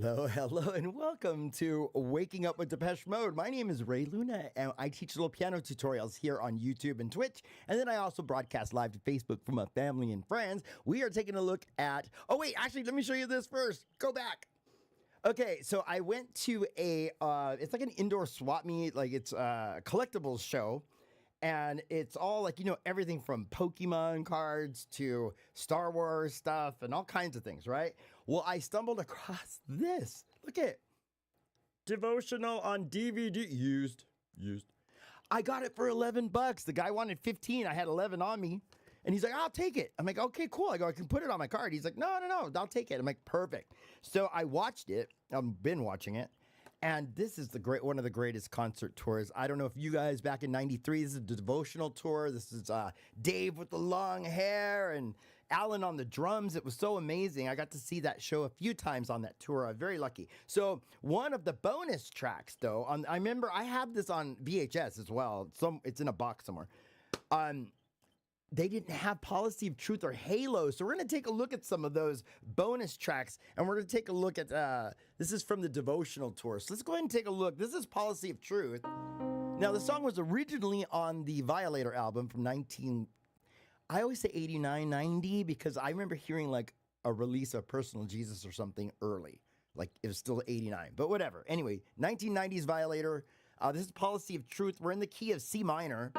Hello, and welcome to Waking Up with Depeche Mode. My name is Ray Luna, and I teach little piano tutorials here on YouTube and Twitch, and then I also broadcast live to Facebook for my family and friends. We are taking a look at... Oh, wait, actually, let me show you this first. Go back. Okay, so I went to a... it's like an indoor swap meet, like it's a collectibles show, and it's all like, everything from Pokemon cards to Star Wars stuff and all kinds of things, right? Well, I stumbled across this. Look at it. Devotional on DVD. Used. I got it for $11. The guy wanted 15. I had 11 on me. And he's like, I'll take it. I'm like, okay, cool. I go, I can put it on my card. He's like, no, I'll take it. I'm like, perfect. So I watched it. I've been watching it. And this is one of the greatest concert tours. I don't know if you guys back in '93, this is a devotional tour. This is Dave with the long hair and Alan on the drums. It was so amazing. I got to see that show a few times on that tour. I'm very lucky. So one of the bonus tracks, though, I remember I have this on VHS as well. It's in a box somewhere. They didn't have Policy of Truth or Halo. So we're going to take a look at some of those bonus tracks. And we're going to take a look at, this is from the devotional tour. So let's go ahead and take a look. This is Policy of Truth. Now, the song was originally on the Violator album from I always say 89, 90, because I remember hearing like a release of Personal Jesus or something early. Like it was still 89, but whatever. Anyway, 1990s Violator. This is Policy of Truth. We're in the key of C minor.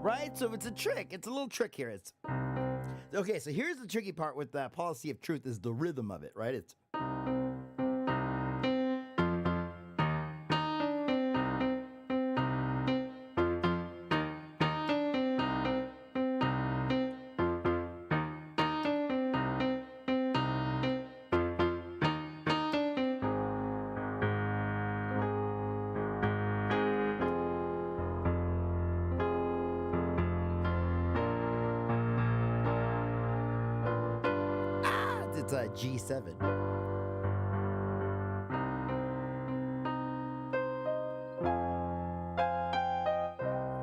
Right? So it's a trick. It's a little trick here. Okay, so here's the tricky part with the Policy of Truth is the rhythm of it, right? It's... It's a G7.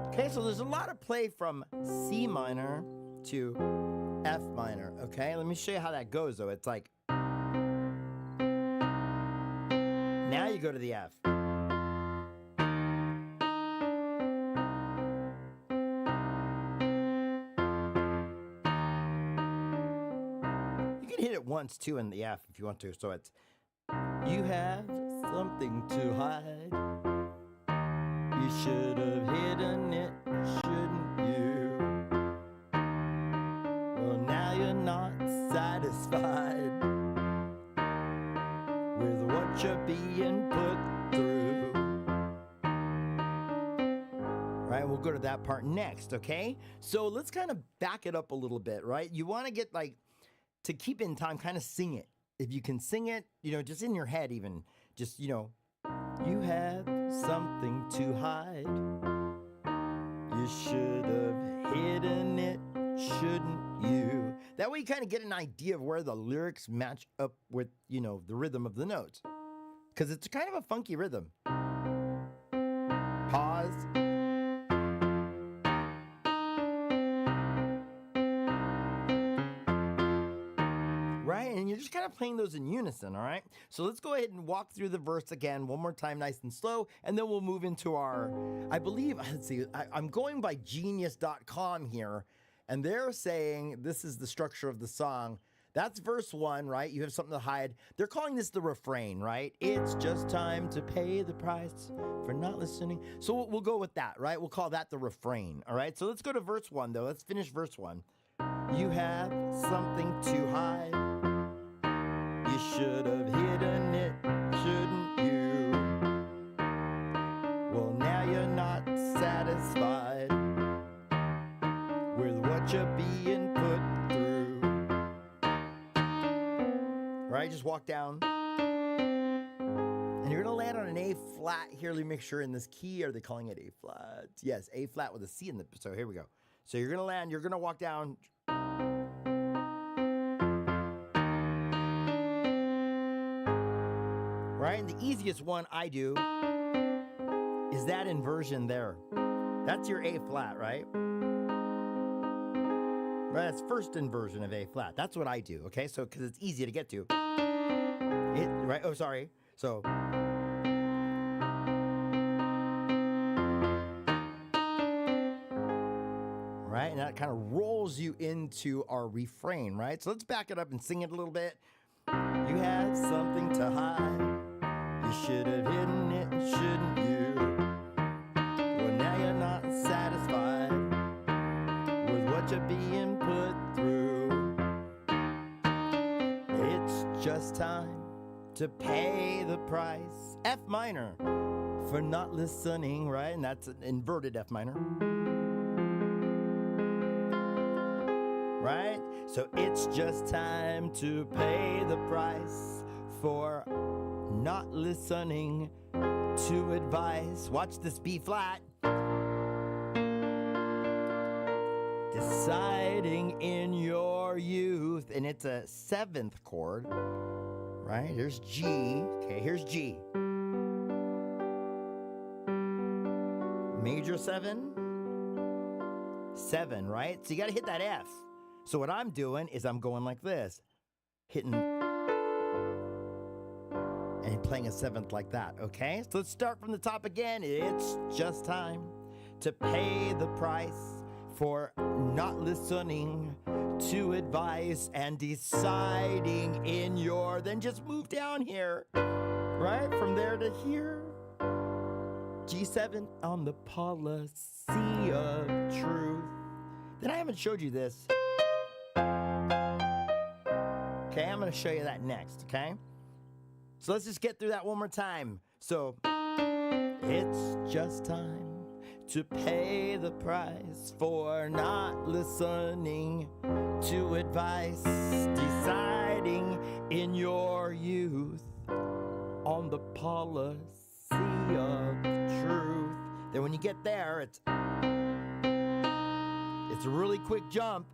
Okay, so there's a lot of play from C minor to F minor. Okay, let me show you how that goes, though. It's like... Now you go to the F. Hit it once too in the F if you want to. So it's you have something to hide. You should have hidden it, shouldn't you? Well, now you're not satisfied with what you're being put through. Right, we'll go to that part next, okay? So let's kind of back it up a little bit, right? You want to get like to keep in time, kind of sing it. If you can sing it, just in your head even, just, you have something to hide. You should have hidden it, shouldn't you? That way you kind of get an idea of where the lyrics match up with, the rhythm of the notes. Because it's kind of a funky rhythm. Pause. Right? And you're just kind of playing those in unison, all right? So let's go ahead and walk through the verse again one more time, nice and slow, and then we'll move into our, I believe, let's see, I'm going by genius.com here, and they're saying this is the structure of the song. That's verse 1, right? You have something to hide. They're calling this the refrain, right? It's just time to pay the price for not listening. So we'll go with that, right? We'll call that the refrain, all right? So let's go to verse 1, though. Let's finish verse 1. You have something to hide. You should have hidden it, shouldn't you? Well, now you're not satisfied with what you're being put through. Right, just walk down. And you're going to land on an A flat here. Let me make sure in this key, are they calling it A flat? Yes, A flat with a C in the, so here we go. So you're going to land, you're going to walk down. Right, and the easiest one I do is that inversion there. That's your A flat, right? Right, that's first inversion of A flat. That's what I do, okay? So, because it's easy to get to. Right? Oh, sorry. So, right? And that kind of rolls you into our refrain, right? So let's back it up and sing it a little bit. You had something to hide. You should have hidden it, shouldn't you? Well, now you're not satisfied with what you're being put through. It's just time to pay the price. F minor for not listening, right? And that's an inverted F minor. Right? So it's just time to pay the price for not listening to advice. Watch this B flat. Deciding in your youth. And it's a 7th chord. Right? Here's G. Okay, here's G. Major 7. 7, right? So you got to hit that F. So what I'm doing is I'm going like this, hitting and playing a 7th like that, okay? So let's start from the top again. It's just time to pay the price for not listening to advice and deciding in your, then just move down here, right? From there to here. G7 on the policy of truth. Then I haven't showed you this. Okay, I'm going to show you that next, okay? So let's just get through that one more time. So, it's just time to pay the price for not listening to advice, deciding in your youth on the policy of truth. Then when you get there, it's a really quick jump.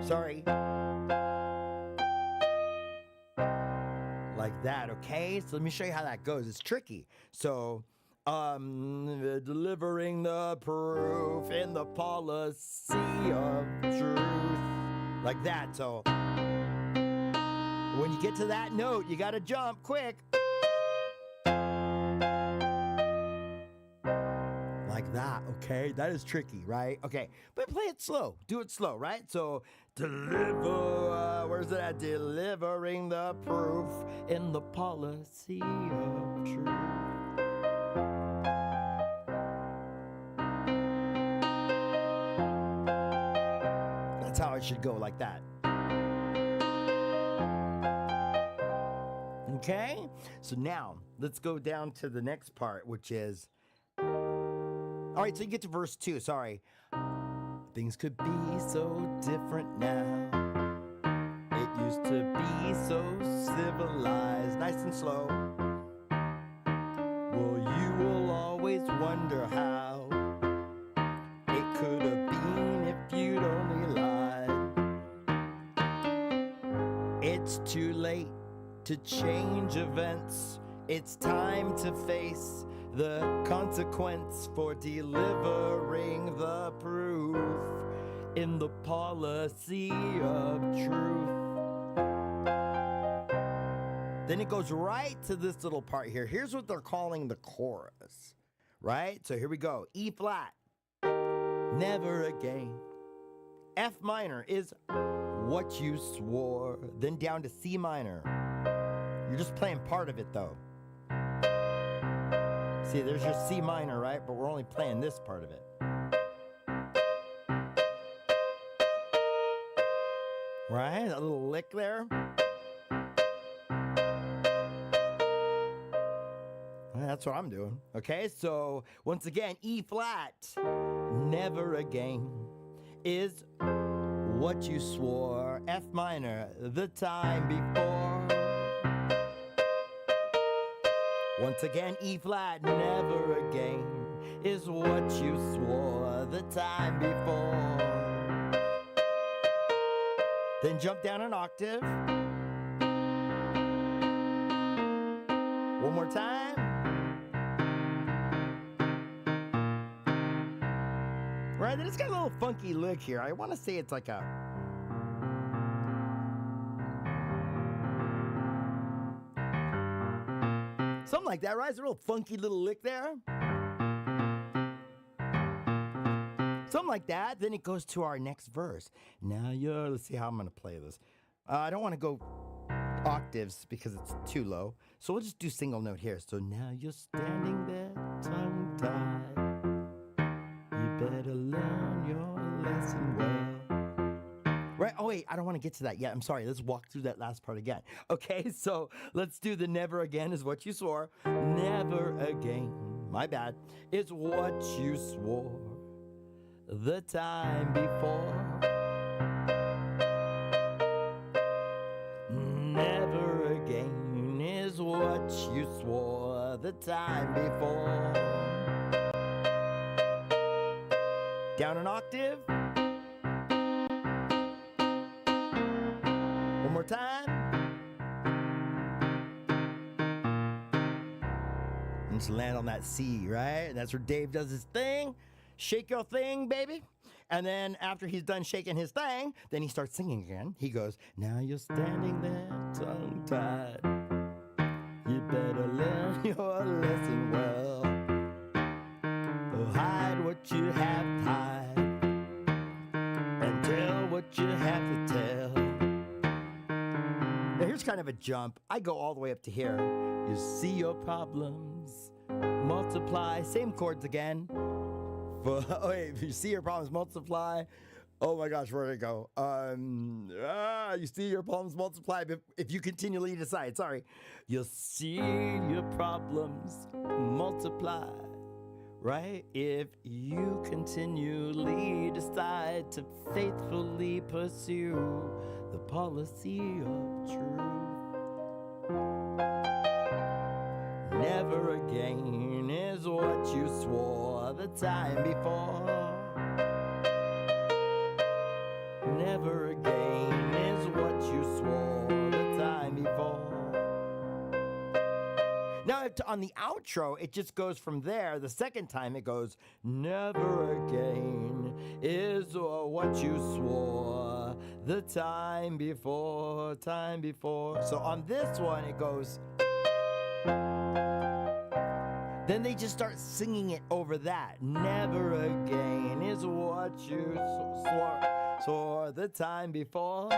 Sorry. Like that, okay? So let me show you how that goes. It's tricky. So, delivering the proof in the policy of truth. Like that. So, when you get to that note, you gotta jump quick. Like that, okay? That is tricky, right? Okay, but play it slow. Do it slow, right? So, where's it at? Delivering the proof in the policy of truth. That's how it should go, like that. Okay? So now, let's go down to the next part, which is... All right, so you get to verse 2, sorry. Things could be so different now. It used to be so civilized, nice and slow. Well, you will always wonder how it could have been if you'd only lied. It's too late to change events. It's time to face the consequence for delivering the proof in the policy of truth. Then it goes right to this little part here. Here's what they're calling the chorus, right? So here we go. E flat, never again. F minor is what you swore. Then down to C minor. You're just playing part of it though. See, there's your C minor, right? But we're only playing this part of it. Right? A little lick there. That's what I'm doing. Okay, so once again, E flat, never again, is what you swore. F minor, the time before. Once again, E flat, never again, is what you swore the time before. Then jump down an octave. One more time. Right? Then it's got a little funky lick here. I want to say it's like a... something like that, right? It's a real funky little lick there. Something like that. Then it goes to our next verse. Now you're... let's see how I'm going to play this. I don't want to go octaves because it's too low. So we'll just do single note here. So now you're standing there tongue-tied. You better learn your lesson well. Right? Oh, wait, I don't want to get to that yet. I'm sorry. Let's walk through that last part again. Okay, so let's do the never again is what you swore. Never again, my bad, is what you swore the time before. Never again is what you swore the time before. Down an octave. One more time. And just land on that C, right? And that's where Dave does his thing. Shake your thing, baby. And then after he's done shaking his thing, then he starts singing again. He goes, now you're standing there tongue-tied. You better learn your lesson well. Oh, hide what you have to hide and tell what you have to tell. Now here's kind of a jump. I go all the way up to here. You see your problems multiply. Same chords again. Oh, wait, if you see your problems multiply, oh my gosh, where did it go? You see your problems multiply if you continually decide. Sorry. You'll see your problems multiply, right? If you continually decide to faithfully pursue the policy of truth. Never again is what you swore the time before. Never again is what you swore the time before. Now, on the outro, it just goes from there. The second time, it goes, never again is what you swore the time before, time before. So on this one, it goes... then they just start singing it over that. Never again is what you swore the time before.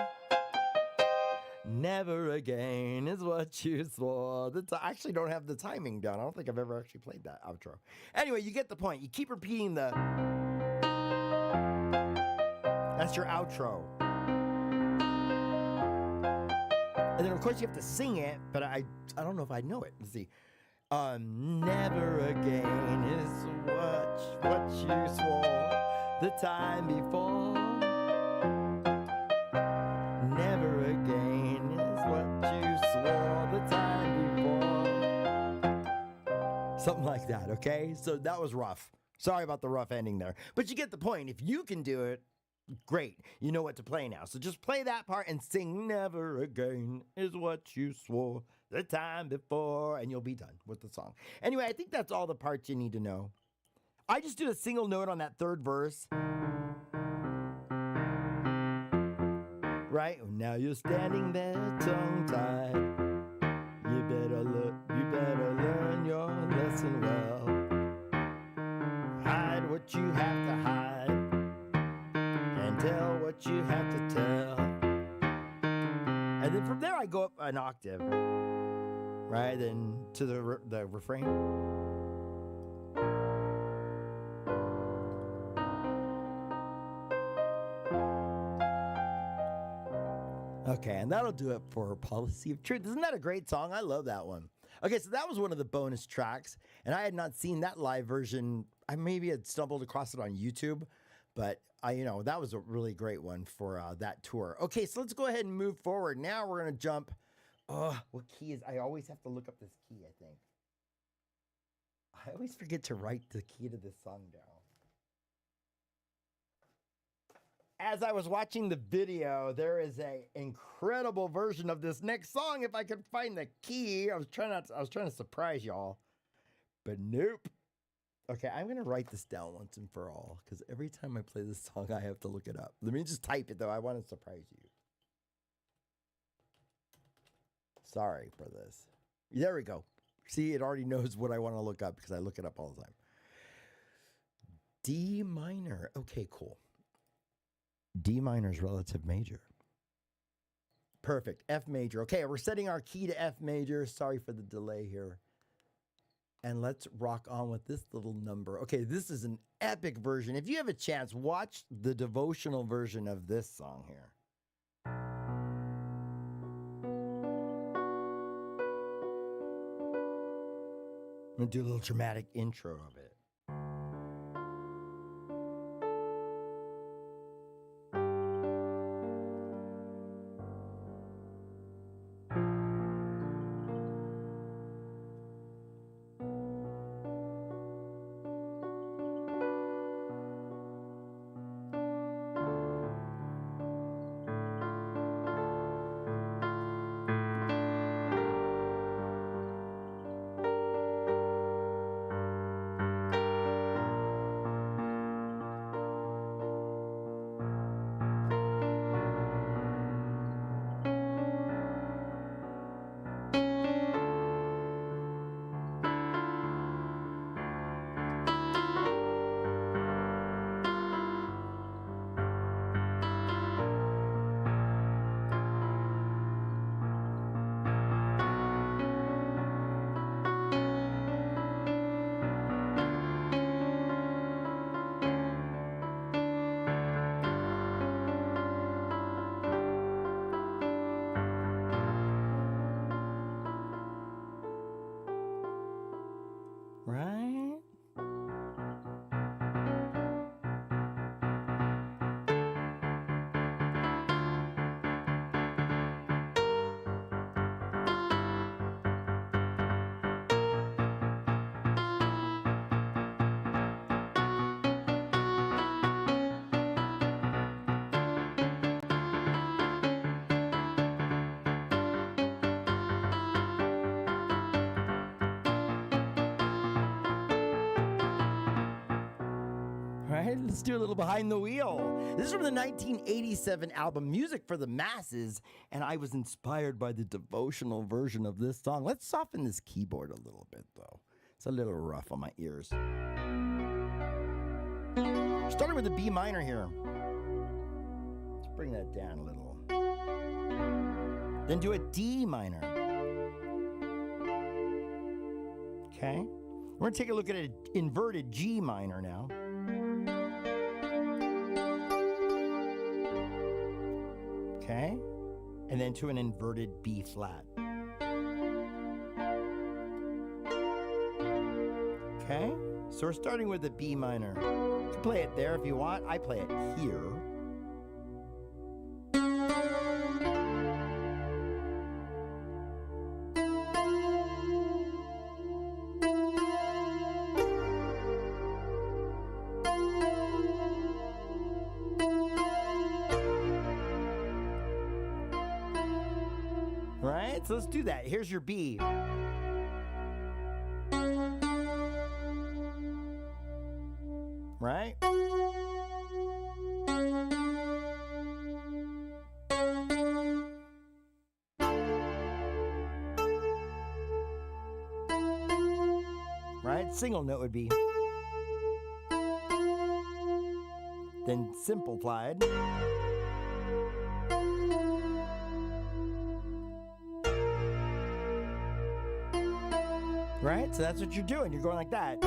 Never again is what you swore the time. I actually don't have the timing down. I don't think I've ever actually played that outro. Anyway, you get the point. You keep repeating the... that's your outro. And then, of course, you have to sing it, but I don't know if I know it. Let's see. Never again is what you swore the time before. Never again is what you swore the time before. Something like that, okay? So that was rough. Sorry about the rough ending there. But you get the point. If you can do it, great. You know what to play now. So just play that part and sing never again is what you swore the time before, and you'll be done with the song. Anyway, I think that's all the parts you need to know. I just did a single note on that third verse. Right? Now you're standing there tongue-tied. You better learn your lesson well. Hide what you have to hide and tell what you have to tell. And then from there I go up an octave. Right? Then to the refrain. Okay, and that'll do it for Policy of Truth. Isn't that a great song? I love that one. Okay, so that was one of the bonus tracks, and I had not seen that live version. I maybe had stumbled across it on YouTube, but that was a really great one for that tour. Okay, so let's go ahead and move forward. Now we're going to jump. Oh, what key is... I always have to look up this key, I think. I always forget to write the key to this song down. As I was watching the video, there is an incredible version of this next song. If I could find the key, I was trying to surprise y'all, but nope. Okay, I'm gonna write this down once and for all because every time I play this song, I have to look it up. Let me just type it though. I want to surprise you. Sorry for this. There we go. See, it already knows what I want to look up because I look it up all the time. D minor. Okay, cool. D minor is relative major. Perfect. F major. Okay, we're setting our key to F major. Sorry for the delay here. And let's rock on with this little number. Okay, this is an epic version. If you have a chance, watch the devotional version of this song here. I'm going to do a little dramatic intro of it. Right? Right? Let's do a little behind the wheel. This is from the 1987 album Music for the Masses, and I was inspired by the devotional version of this song. Let's soften this keyboard a little bit, though. It's a little rough on my ears. Starting with the B minor here. Let's bring that down a little. Then do a D minor. Okay? We're going to take a look at an inverted G minor now. Okay, and then to an inverted B flat. Okay, so we're starting with the B minor. You can play it there if you want. I play it here. Right, so let's do that. Here's your B. Right? Right? Single note would be. Then simplified. Right? So that's what you're doing. You're going like that.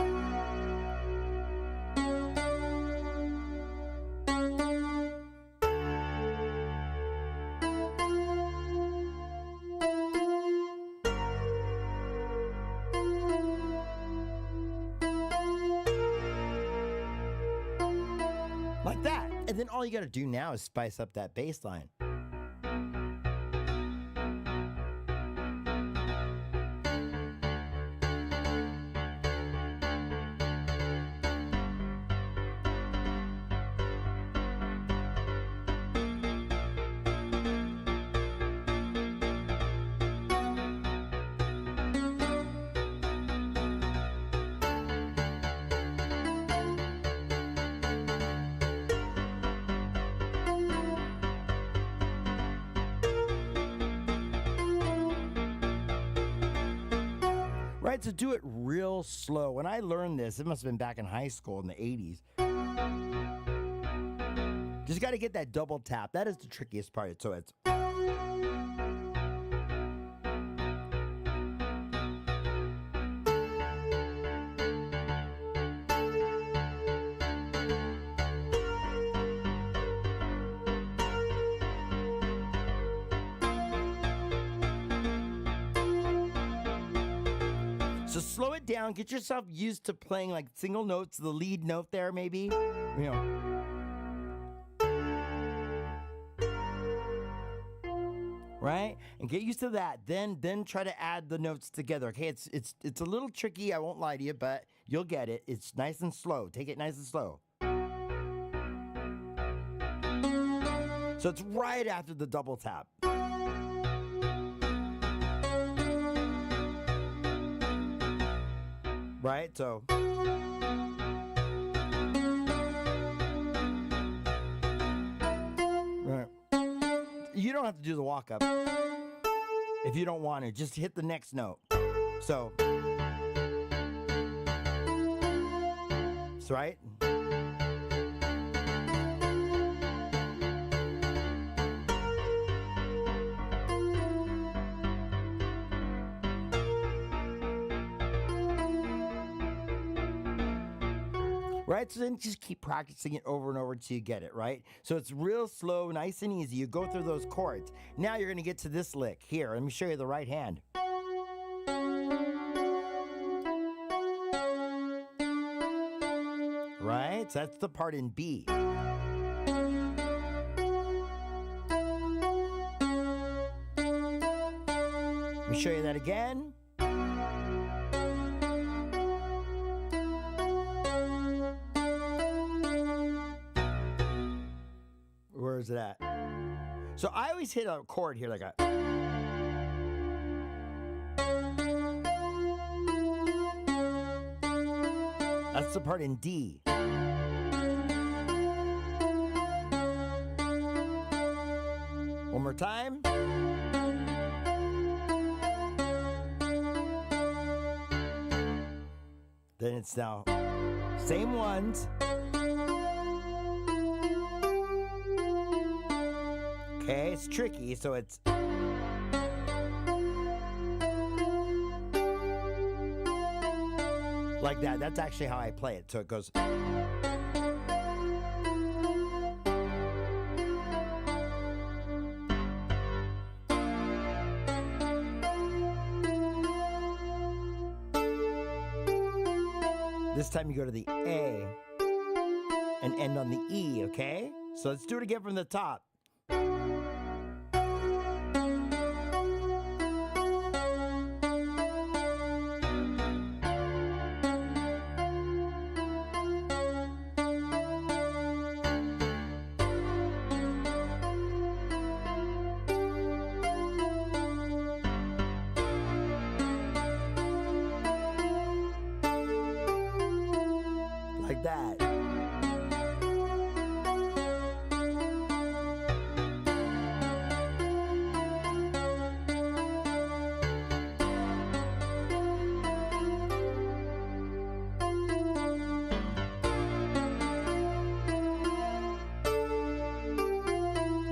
Like that. And then all you got to do now is spice up that bass line. Right, so do it real slow. When I learned this, it must have been back in high school in the 80s. Just got to get that double tap. That is the trickiest part. So it's... So slow it down. Get yourself used to playing like single notes, the lead note there maybe. You know. Right? And get used to that. Then try to add the notes together. Okay, it's a little tricky, I won't lie to you, but you'll get it. It's nice and slow. Take it nice and slow. So it's right after the double tap. Right? So right. You don't have to do the walk up if you don't want to. Just hit the next note. So right? Right, so then just keep practicing it over and over until you get it, right? So it's real slow, nice and easy. You go through those chords. Now you're gonna get to this lick. Here, let me show you the right hand. Right, so that's the part in B. Let me show you that again. Where is it at? So I always hit a chord here like a... That's the part in D. One more time. Then it's now same ones. Okay, it's tricky, so it's... like that. That's actually how I play it. So it goes... This time you go to the A and end on the E, okay? So let's do it again from the top. Like that.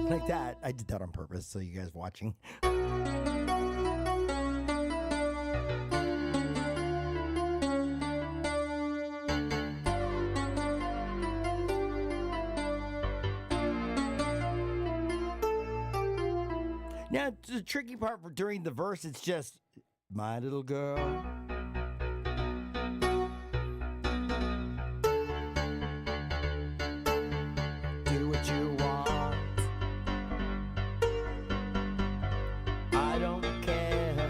Like that. I did that on purpose so you guys watching. Now, the tricky part for during the verse, it's just, my little girl. Do what you want. I don't care.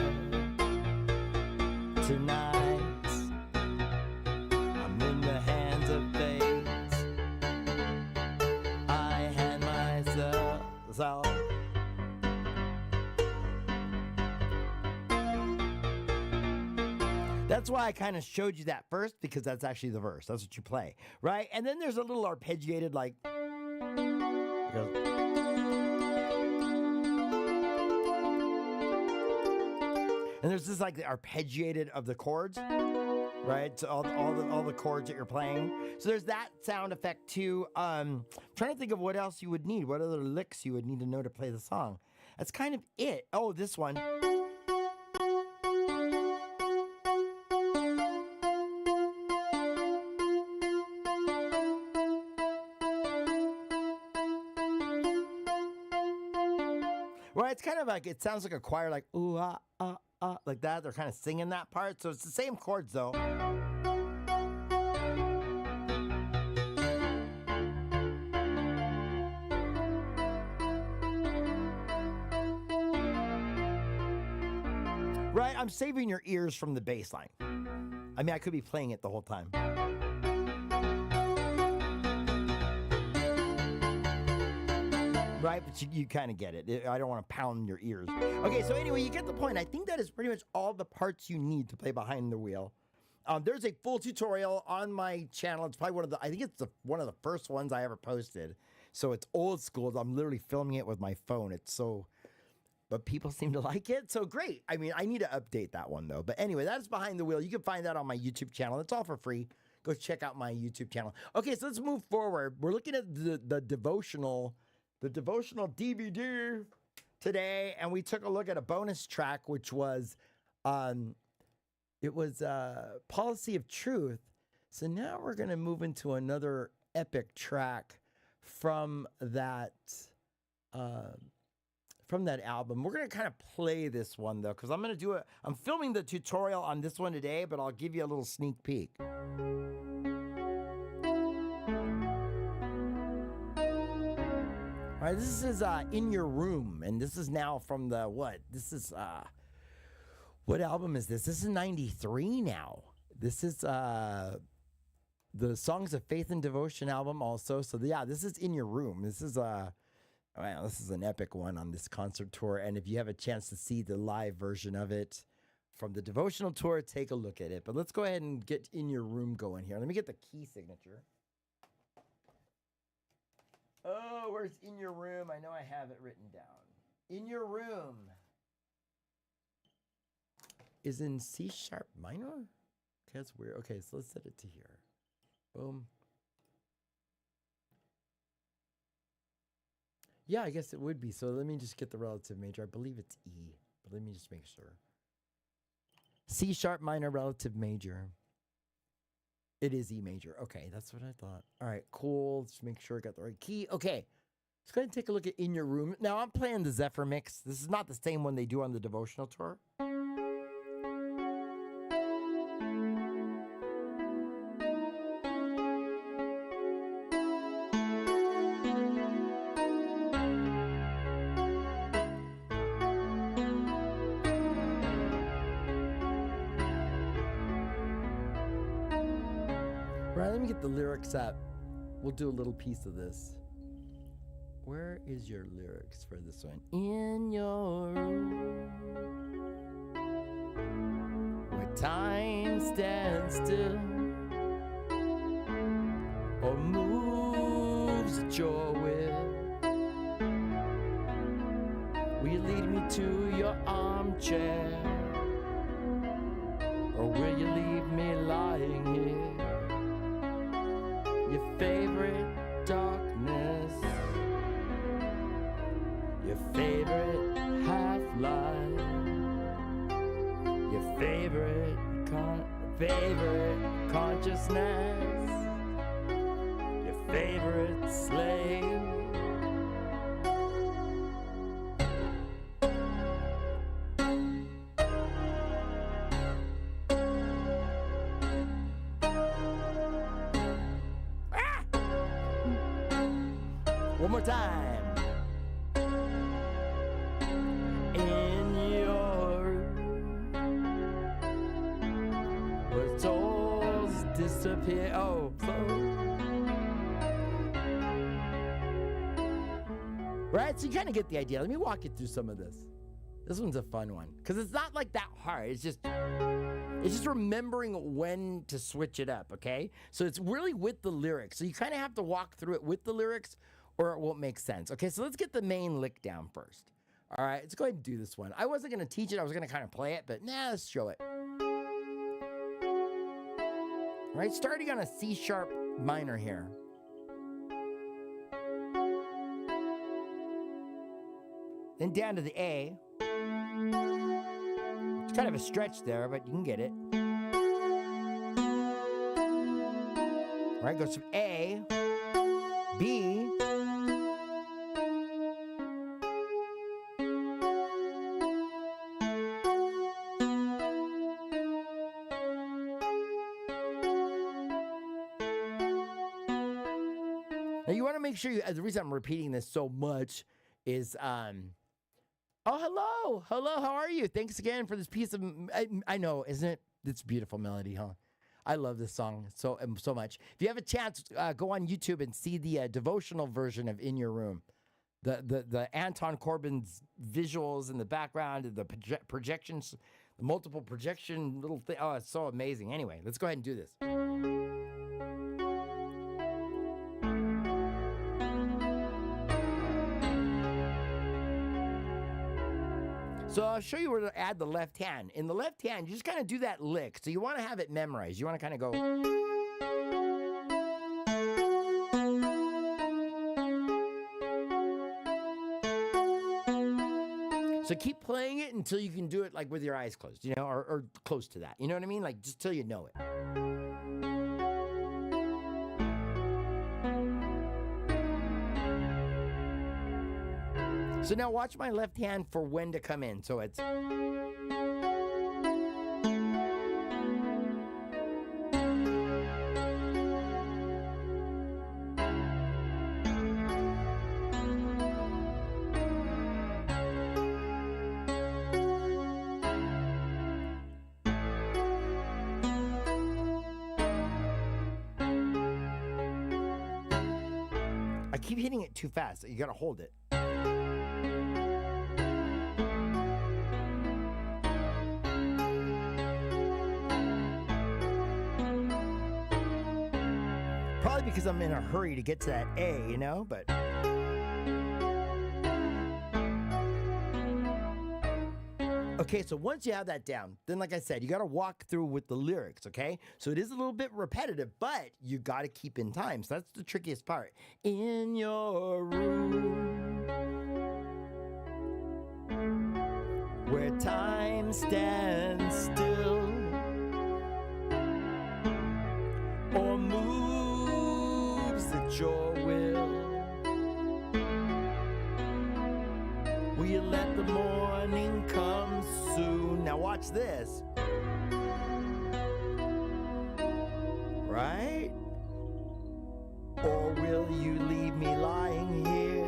Tonight, I'm in the hands of fate. I hand myself. That's why I kind of showed you that first, because that's actually the verse. That's what you play, right? And then there's a little arpeggiated, like... And there's this like the arpeggiated of the chords, right? So all the chords that you're playing. So there's that sound effect too. Trying to think of what else you would need, what other licks you would need to know to play the song. That's kind of it. Oh, this one. Well, it's kind of like, it sounds like a choir, like ooh, like that. They're kind of singing that part. So it's the same chords though. Right? I'm saving your ears from the bass line. I mean, I could be playing it the whole time. Right, but you kind of get it. I don't want to pound your ears. Okay, so anyway, you get the point. I think that is pretty much all the parts you need to play behind the wheel. There's a full tutorial on my channel. It's probably I think it's one of the first ones I ever posted. So it's old school. I'm literally filming it with my phone. But people seem to like it. So great. I mean, I need to update that one though. But anyway, that's behind the wheel. You can find that on my YouTube channel. It's all for free. Go check out my YouTube channel. Okay, so let's move forward. We're looking at the devotional DVD today, and we took a look at a bonus track, which was, Policy of Truth. So now we're going to move into another epic track from that album. We're going to kind of play this one though, because I'm filming the tutorial on this one today, but I'll give you a little sneak peek. All right, this is In Your Room, and this is now from what album is this? This is 93 now. This is the Songs of Faith and Devotion album also. So yeah, this is In Your Room. This is this is an epic one on this concert tour, and if you have a chance to see the live version of it from the devotional tour, take a look at it. But let's go ahead and get In Your Room going here. Let me get the key signature. Oh, where's In Your Room? I know I have it written down. In Your Room is in C sharp minor? Okay, that's weird. Okay, so let's set it to here. Boom. Yeah, I guess it would be. So let me just get the relative major. I believe it's E, but let me just make sure. C sharp minor relative major. It is E major. Okay, that's what I thought. All right, cool. Let's make sure I got the right key. Okay, let's go ahead and take a look at In Your Room. Now, I'm playing the Zephyr mix. This is not the same one they do on the devotional tour. Right, let me get the lyrics up. We'll do a little piece of this. Where is your lyrics for this one? In your room, where time stands still or moves at your will, will you lead me to your armchair, or will you leave me lying here? Your favorite darkness, your favorite half-life, your favorite consciousness, your favorite slave. One more time. In your where souls disappear. Oh, right. So you kind of get the idea. Let me walk you through some of this. This one's a fun one because it's not like that hard. It's just remembering when to switch it up. Okay. So it's really with the lyrics. So you kind of have to walk through it with the lyrics, or it won't make sense. Okay, so let's get the main lick down first. All right, let's go ahead and do this one. I wasn't going to teach it. I was going to kind of play it, but nah, let's show it. All right, starting on a C sharp minor here. Then down to the A. It's kind of a stretch there, but you can get it. All right, goes from A, B, now you want to make sure you, the reason I'm repeating this so much is, oh, hello, how are you? Thanks again for this piece of, I know, isn't it? It's a beautiful melody, huh? I love this song so much. If you have a chance, go on YouTube and see the devotional version of In Your Room. The Anton Corbin's visuals in the background, the projections, the multiple projection little thing. Oh, it's so amazing. Anyway, let's go ahead and do this. So I'll show you where to add the left hand. In the left hand, you just kind of do that lick. So you want to have it memorized. You want to kind of go. So keep playing it until you can do it like with your eyes closed, you know, or close to that. You know what I mean? Like just till you know it. So now watch my left hand for when to come in. So it's. I keep hitting it too fast. You got to hold it. Probably because I'm in a hurry to get to that A, you know, but. Okay, so once you have that down, then like I said, you got to walk through with the lyrics, okay? So it is a little bit repetitive, but you got to keep in time. So that's the trickiest part. In your room, where time stands still, or moves at your will, will you let the morning come soon? Now watch this. Right? Or will you leave me lying here?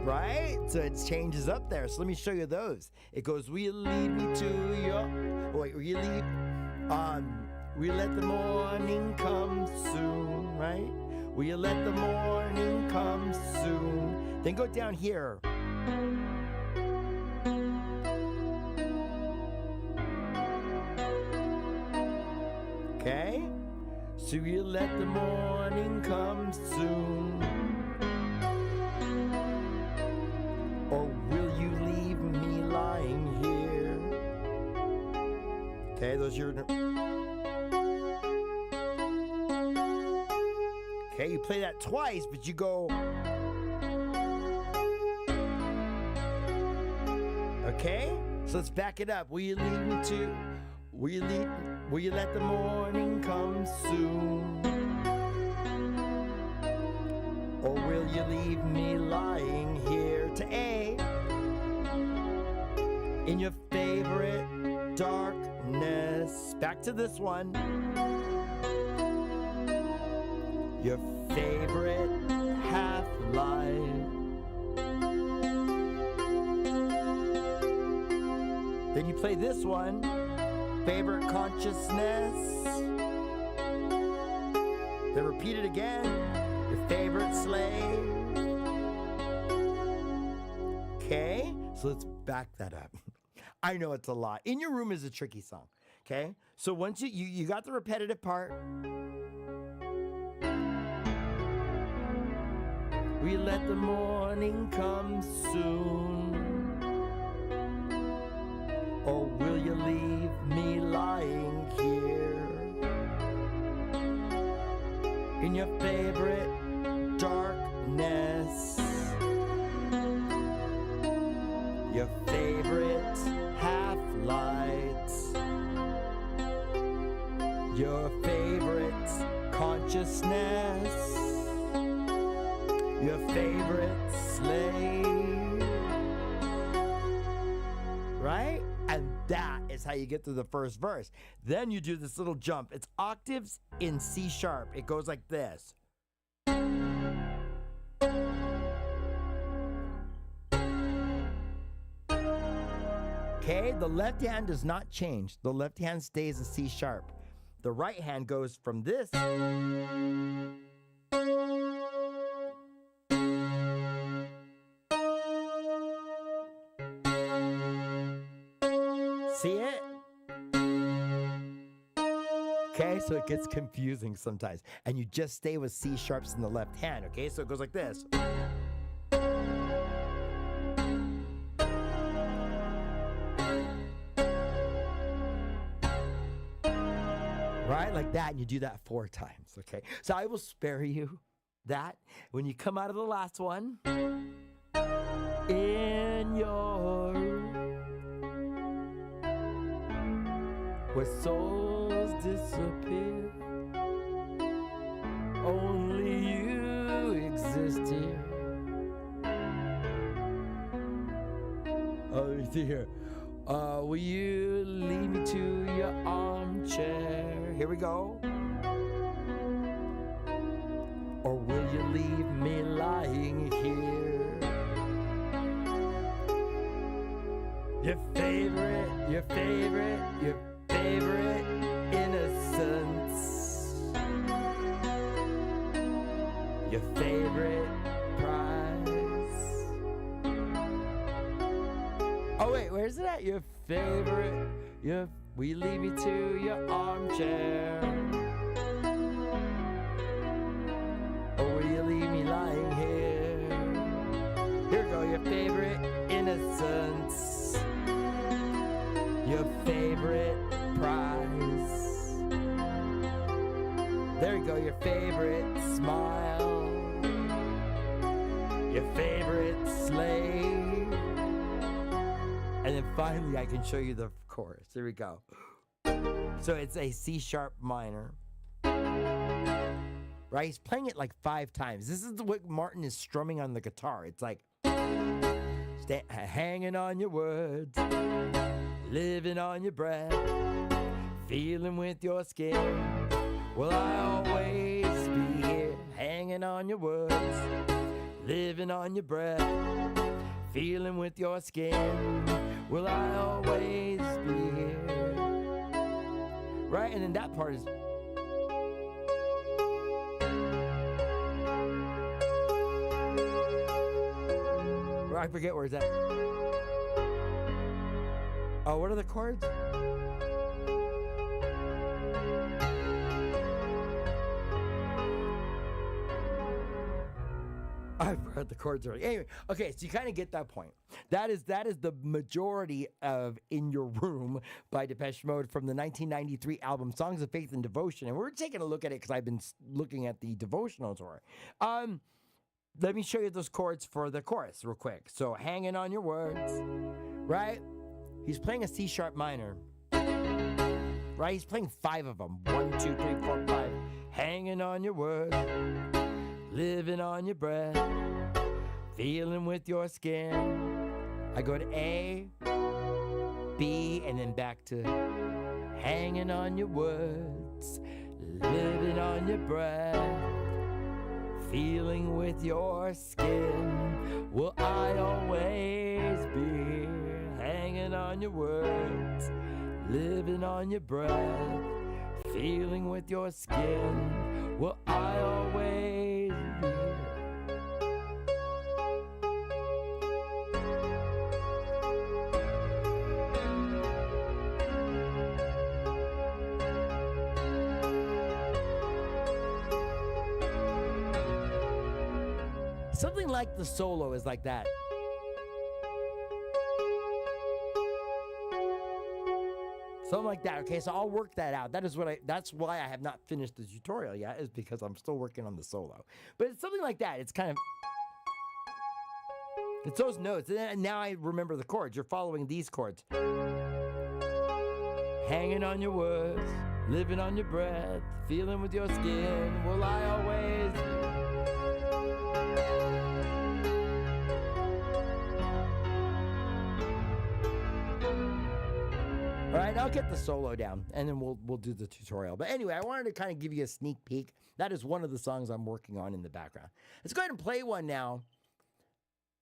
Right? So it changes up there. So let me show you those. It goes, will you lead me to your... Wait, will you leave... will you let the morning come soon? Right? Will you let the morning come soon? Then go down here. Okay? So you let the morning come soon, or will you leave me lying here? Okay, those are your... Okay, you play that twice, but you go... Okay? So let's back it up. Will you leave me to... Will you let the morning come soon? Or will you leave me lying here? To A. In your favorite darkness. Back to this one. Your favorite half-life. Then you play this one. Favorite consciousness. Then repeat it again. Your favorite slave. Okay, so let's back that up. I know it's a lot. In Your Room is a tricky song. Okay, so once you got the repetitive part. we let the morning come soon? Or will you leave me lying here in your favorite darkness, your favorite half-light, your favorite consciousness, your favorite slave, right? And that is how you get to the first verse. Then you do this little jump. It's octaves in C sharp. It goes like this. Okay, the left hand does not change. The left hand stays a C sharp. The right hand goes from this see it? Okay, so it gets confusing sometimes. And you just stay with C sharps in the left hand, okay? So it goes like this. Right, like that, and you do that 4 times, okay? So I will spare you that when you come out of the last one. In your where souls disappear, only you exist here. Oh, let me see here. Will you lead me to your armchair? Here we go. Or will you leave me lying here? Your favorite innocence. Your favorite prize. Oh wait, where's it at? Your favorite, will you lead me to your armchair? Or will you leave me lying here? Here we go, your favorite innocence. Your favorite prize. There you go, your favorite smile. Your favorite slave. And then finally I can show you the chorus. Here we go. So it's a C sharp minor. Right? He's playing it like 5 times. This is what Martin is strumming on the guitar. It's like hanging on your words, living on your breath, feeling with your skin. Will I always be here, hanging on your words, living on your breath, feeling with your skin. Will I always be here? Right? And then that part is. I forget where it's at. Oh, what are the chords? I forgot the chords already. Anyway, okay, so you kind of get that point. That is the majority of In Your Room by Depeche Mode from the 1993 album Songs of Faith and Devotion. And we're taking a look at it because I've been looking at the devotional tour. Let me show you those chords for the chorus real quick. So, hanging on your words, right? He's playing a C sharp minor, right? He's playing 5 of them. 1, 2, 3, 4, 5. Hanging on your words, living on your breath, feeling with your skin. I go to A, B, and then back to hanging on your words, living on your breath, feeling with your skin. Will I always be here, hanging on your words, living on your breath, feeling with your skin. Will I always be here? Something like the solo is like that. Something like that. Okay, so I'll work that out. That's why I have not finished the tutorial yet, is because I'm still working on the solo. But it's something like that. It's kind of, it's those notes. And now I remember the chords. You're following these chords. Hanging on your words, living on your breath, feeling with your skin, will I always... All right, I'll get the solo down, and then we'll do the tutorial. But anyway, I wanted to kind of give you a sneak peek. That is one of the songs I'm working on in the background. Let's go ahead and play one now.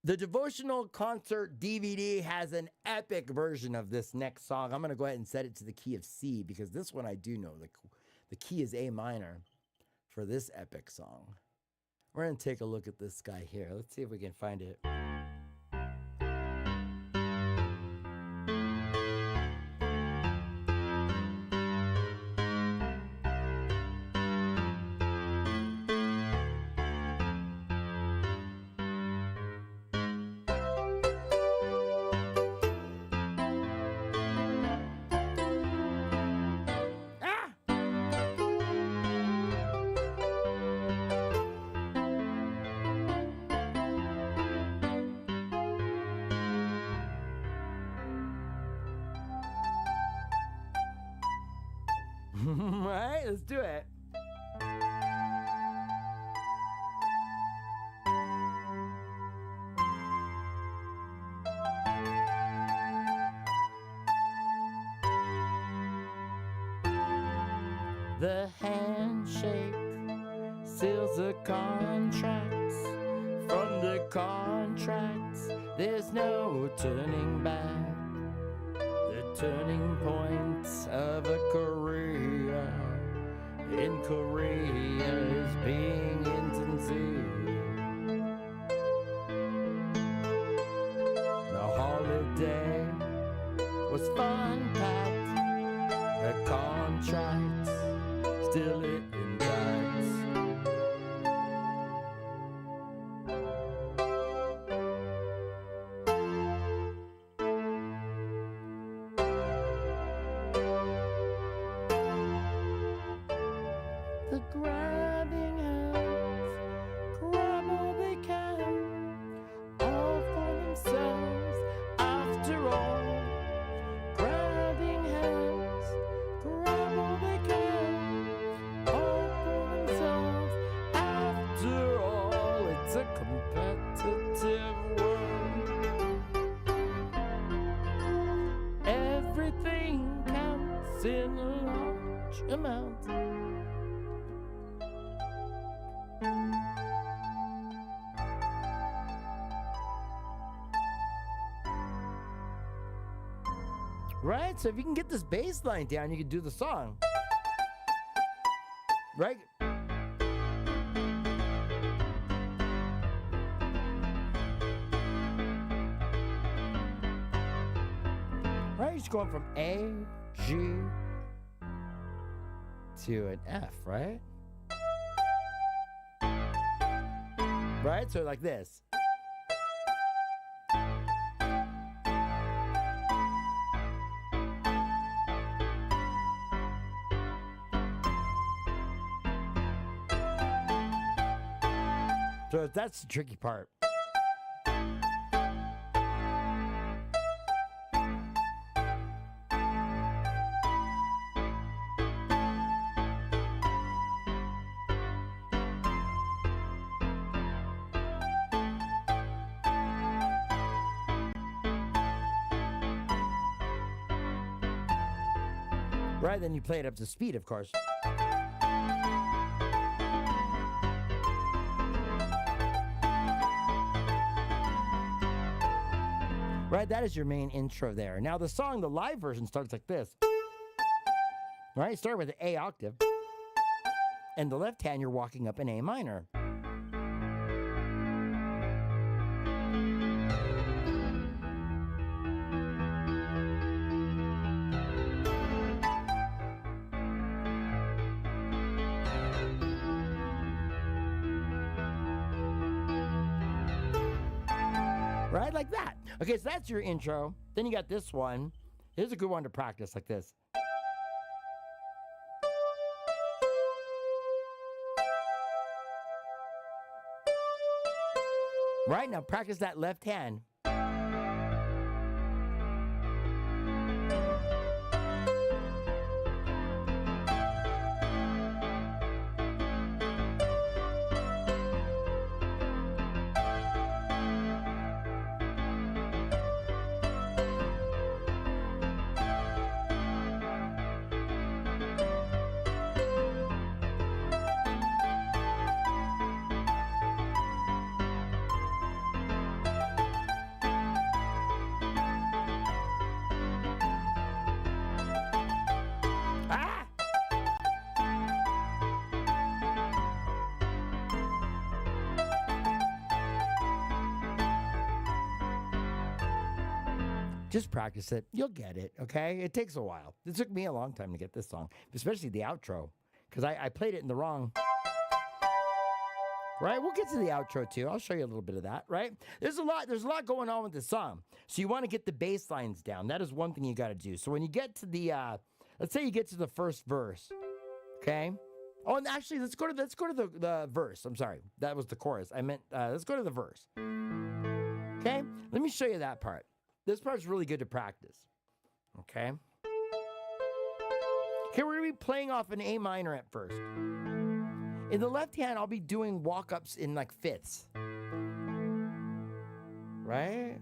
The devotional concert DVD has an epic version of this next song. I'm going to go ahead and set it to the key of C, because this one I do know. The key is A minor for this epic song. We're going to take a look at this guy here. Let's see if we can find it. All right, let's do it. The handshake seals the contracts. From the contracts, there's no turning back. The turning points of a career in Korea is being insincere. The holiday was fun packed. The contracts still intact. The grabbing hands grab all they can, all for themselves after all. Grabbing hands grab all they can, all for themselves after all. It's a competitive world. Everything counts in a large amount. Right? So if you can get this bass line down, you can do the song. Right? Right? You're just going from A, G to an F, right? Right? So like this. So that's the tricky part. Right, then you play it up to speed, of course. Right, that is your main intro there. Now the song, the live version, starts like this. Right, start with an A octave. And the left hand, you're walking up an A minor. Right? Like that. Okay, so that's your intro. Then you got this one. Here's a good one to practice like this. Right, now practice that left hand. Ah! Just practice it. You'll get it, okay? It takes a while. It took me a long time to get this song, especially the outro, because I played it in the wrong. Right? We'll get to the outro too. I'll show you a little bit of that, right? There's a lot going on with this song. So you want to get the bass lines down. That is one thing you got to do. So when you get to the let's say you get to the first verse, okay? Oh, and actually let's go to the verse. I'm sorry. That was the chorus. I meant let's go to the verse. Okay? Let me show you that part. This part's really good to practice. Okay? Okay, we're going to be playing off an A minor at first. In the left hand, I'll be doing walk-ups in like fifths. Right?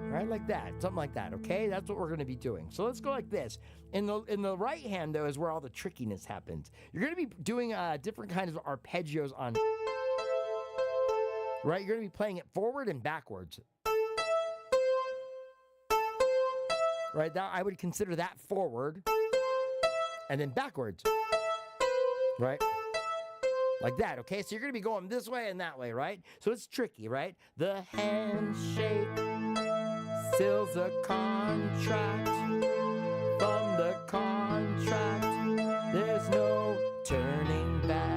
Right, like that. Something like that, okay? That's what we're going to be doing. So let's go like this. In the right hand, though, is where all the trickiness happens. You're going to be doing different kinds of arpeggios on... Right? You're going to be playing it forward and backwards. Right? That, I would consider that forward and then backwards. Right? Like that, okay? So you're going to be going this way and that way, right? So it's tricky, right? The handshake seals a contract. From the contract, there's no turning back.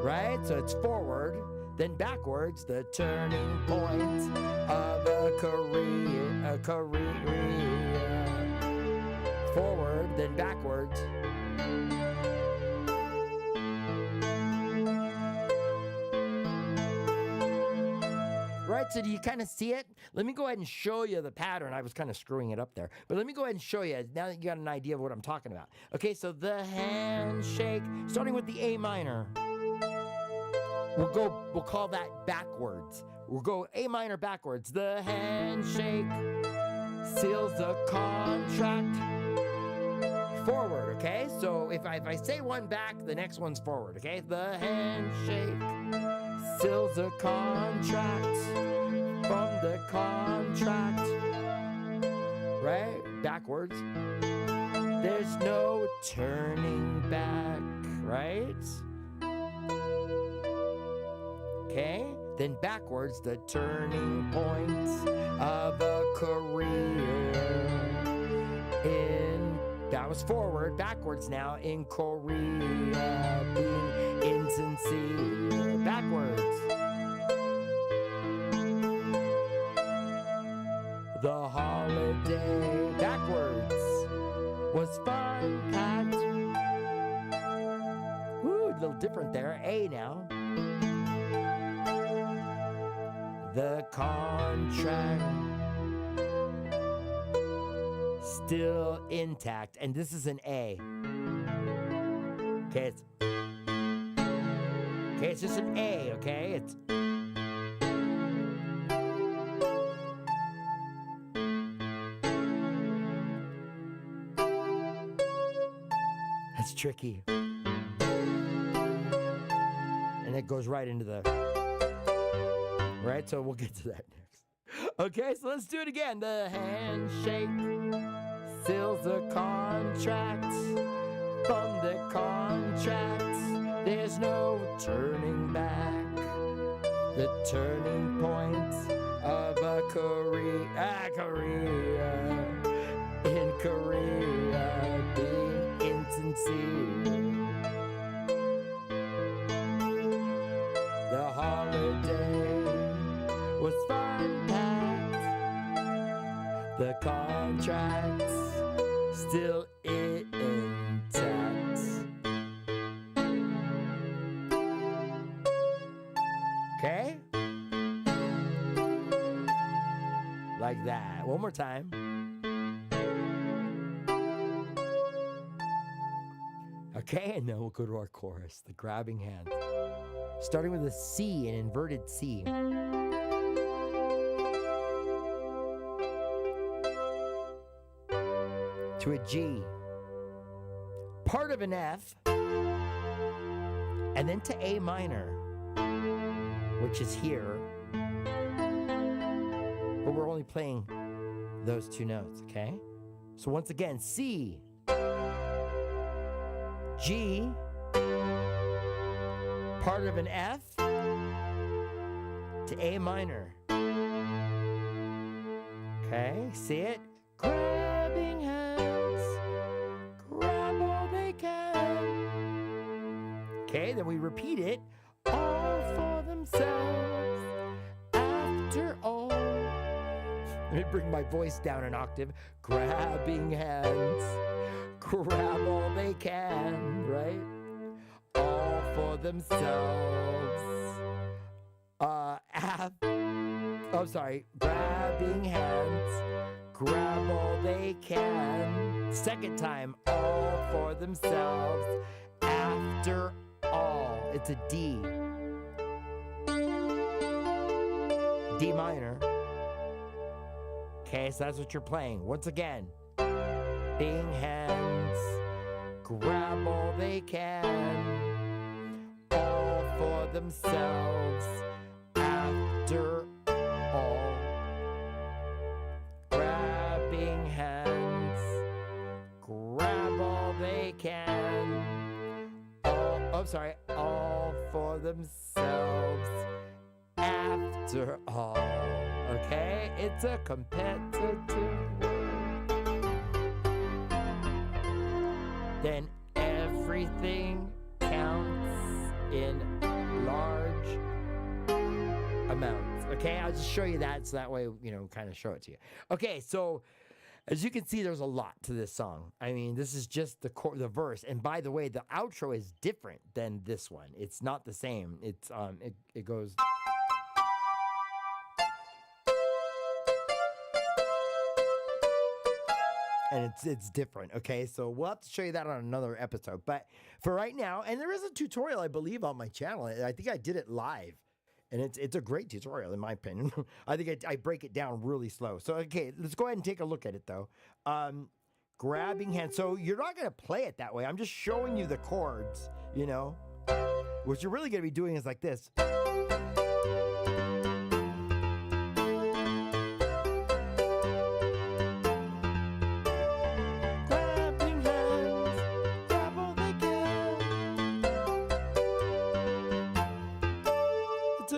Right? So it's forward, then backwards, the turning point of a career. Forward, then backwards. Right, so do you kind of see it? Let me go ahead and show you the pattern. I was kind of screwing it up there. But let me go ahead and show you now that you got an idea of what I'm talking about. Okay, so the handshake, starting with the A minor. We'll call that backwards. We'll go A minor backwards. The handshake seals the contract. Forward, okay? So if I say one back, the next one's forward, okay? The handshake seals the contract from the contract. Right? Backwards. There's no turning back, right? Okay? Then backwards, the turning point of a career. That was forward, backwards now in Korea, being insincere. Backwards. The holiday, backwards, was fun, packed. Ooh, a little different there. A now. The contract still intact, and this is an A. Okay, it's just an A, okay? That's tricky. And it goes right into the... Right, so we'll get to that next. Okay, so let's do it again. The handshake seals the contract. From the contract, there's no turning back. The turning point of a career in Korea, being insincere. The contract's still intact. Okay? Like that. One more time. Okay, and then we'll go to our chorus, the grabbing hands. Starting with a C, an inverted C. To a G. Part of an F. And then to A minor, which is here. But we're only playing those two notes, okay? So once again, C, G, part of an F, to A minor. Okay, see it? Grabbing hands, grab all they can. Okay, then we repeat it. All for themselves, after all. Let me bring my voice down an octave. Grabbing hands, grab all they can, right? All for themselves. Grabbing hands, grab all they can. Second time, all for themselves, after all. It's a D. D minor. Okay, so that's what you're playing. Once again, grabbing hands, grab all they can, all for themselves, after all. Grabbing hands, grab all they can, all for themselves, after all. Okay, it's a competitive world. Then everything counts in large amounts. Okay, I'll just show you that so that way, kind of show it to you. Okay, so as you can see, there's a lot to this song. I mean, this is just the verse. And by the way, the outro is different than this one. It's not the same. It's it goes. And it's different, okay? So we'll have to show you that on another episode. But for right now, and there is a tutorial, I believe, on my channel. I think I did it live. And it's a great tutorial, in my opinion. I think I break it down really slow. So, okay, let's go ahead and take a look at it, though. Grabbing hands. So you're not going to play it that way. I'm just showing you the chords, What you're really going to be doing is like this.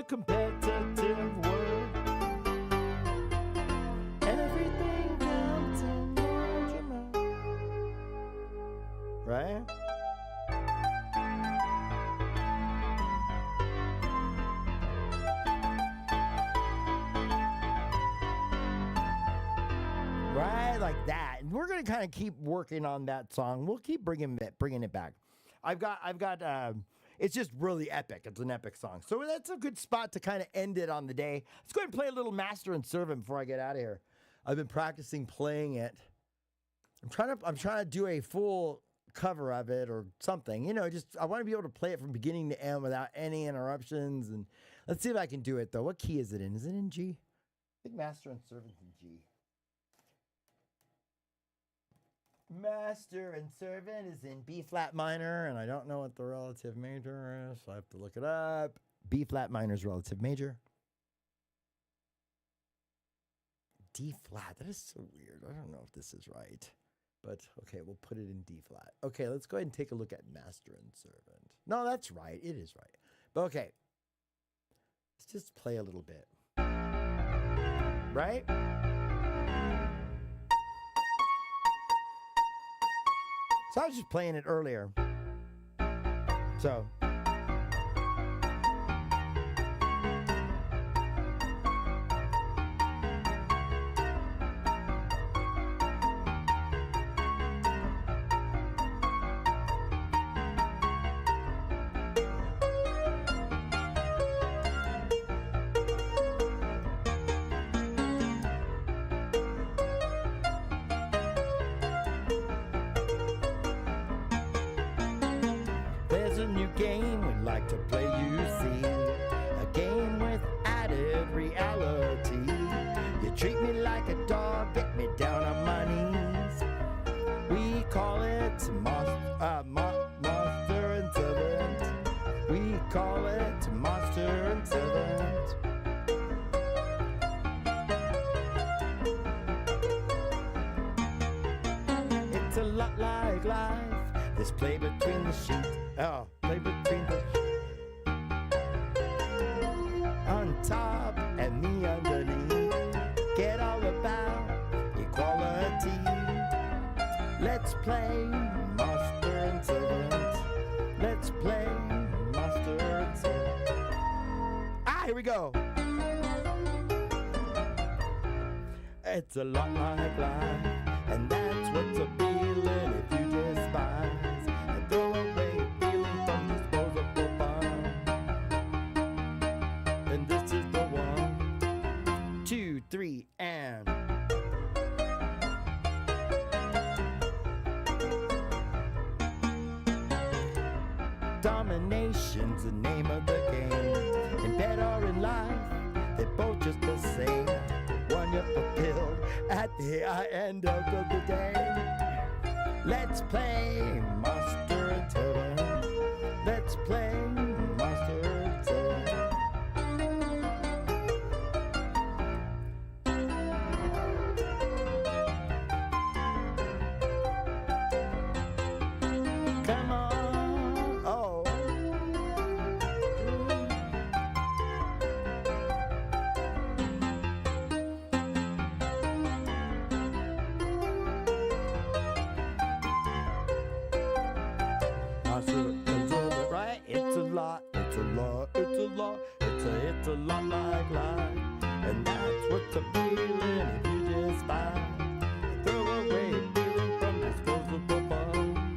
Competitive world. Everything counts in large amount. Right? Right, like that. And we're gonna kind of keep working on that song. We'll keep bringing it back. I've got. It's just really epic. It's an epic song. So that's a good spot to kind of end it on the day. Let's go ahead and play a little Master and Servant before I get out of here. I've been practicing playing it. I'm trying to do a full cover of it or something. I want to be able to play it from beginning to end without any interruptions. And let's see if I can do it, though. What key is it in? Is it in G? I think Master and Servant's in G. Master and Servant is in B flat minor, and I don't know what the relative major is, so I have to look it up. B flat minor is relative major. D flat, that is so weird. I don't know if this is right, but okay, we'll put it in D flat. Okay, let's go ahead and take a look at Master and Servant. No, that's right. It is right. But okay, let's just play a little bit. Right? So I was just playing it earlier. So. new game we like to play, you see. A game with added reality. You treat me like a dog, get me down on my knees. We call it Monster and Servant. We call it Monster and Servant. It's a lot like life, this play between the sheets. Oh, play between the sheets. On top and me underneath. Get all about equality. Let's play Master and Servant. Let's play Master and Servant. Ah, here we go. It's a lot like life, and that's what's appealing if you despise and throw away feeling from disposable bomb. And this is the 1, 2, 3, and domination's the name of the game. In bed or in life, they're both just the same. One you're fulfilled at the end of the day. Let's play Master and Servant. Let's play Master and Servant. Come on, oh. Master and Servant, right? It's a lot, it's a lot, it's a lot, it's a lot like life. And that's what's appealing if you despise. Throw away feeling from disposable bomb.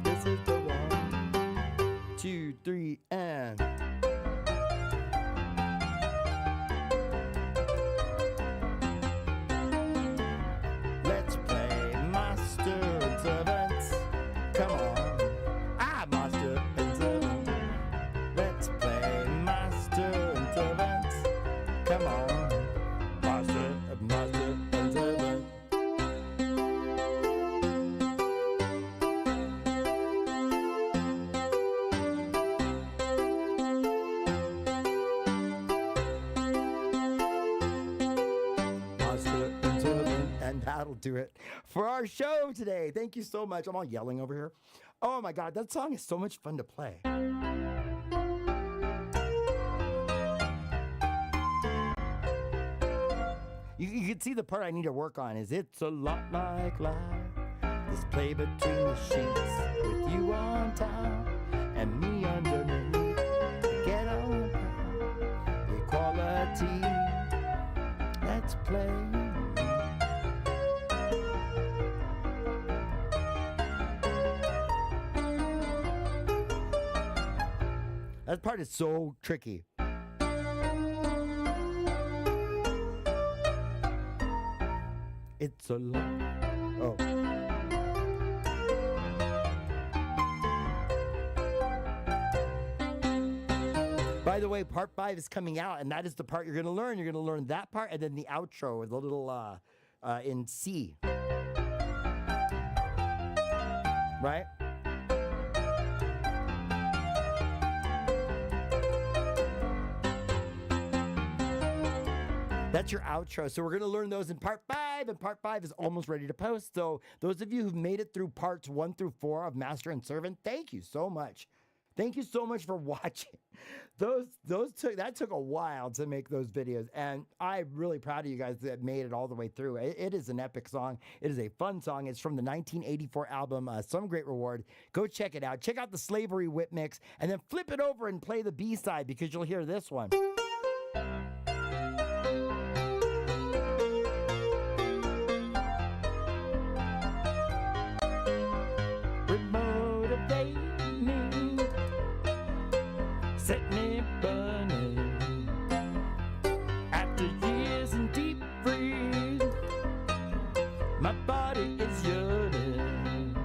This is the 1, 2, 3, and let's play Master and Servant. Come on. Ah, Master and Servant. Let's play Master and Servant. Come on. Master and Servant. Master and Servant. And that'll do it for our show today. Thank you so much. I'm all yelling over here. Oh my God, that song is so much fun to play. You can see the part I need to work on is it's a lot like life. This play between the sheets with you on top and me underneath. Get on equality. Let's play. That part is so tricky. It's a lot. Oh. By the way, part 5 is coming out, and that is the part you're going to learn. You're going to learn that part, and then the outro with a little in C. Right? That's your outro. So we're going to learn those in part 5, and part 5 is almost ready to post. So those of you who've made it through parts 1 through 4 of Master and Servant, thank you so much. Thank you so much for watching. That took a while to make those videos, and I'm really proud of you guys that made it all the way through. It is an epic song. It is a fun song. It's from the 1984 album, Some Great Reward. Go check it out. Check out the Slavery Whip mix, and then flip it over and play the B-side because you'll hear this one. Set me burning after years in deep freeze. My body is yearning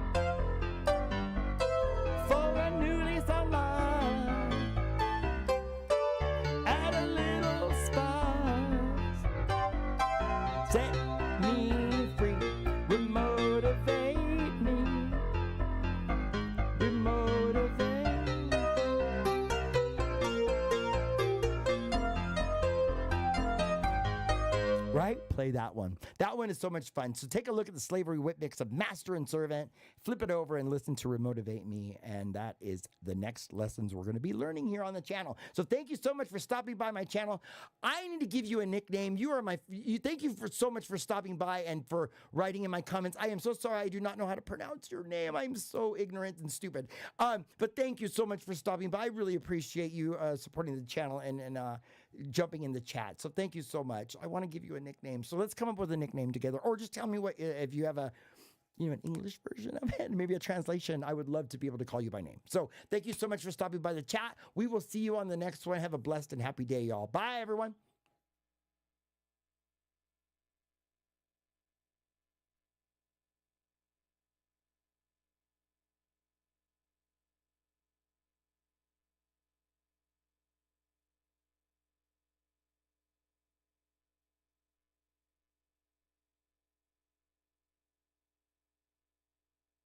Set me free. Remotivate me. Remotivate. Right? Play that one. That one is so much fun. So take a look at the Slavery Whip mix of Master and Servant, flip it over and listen to Remotivate Me. And that is the next lessons we're going to be learning here on the channel. So thank you so much for stopping by my channel. I need to give you a nickname. Thank you so much for stopping by and for writing in my comments. I am so sorry I do not know how to pronounce your name. I'm so ignorant and stupid. But thank you so much for stopping by. I really appreciate you supporting the channel and jumping in the chat. So thank you so much. I want to give you a nickname. So let's come up with a nickname together, or just tell me what, if you have an English version of it, maybe a translation. I would love to be able to call you by name. So thank you so much for stopping by the chat. We will see you on the next one. Have a blessed and happy day, y'all. Bye, everyone.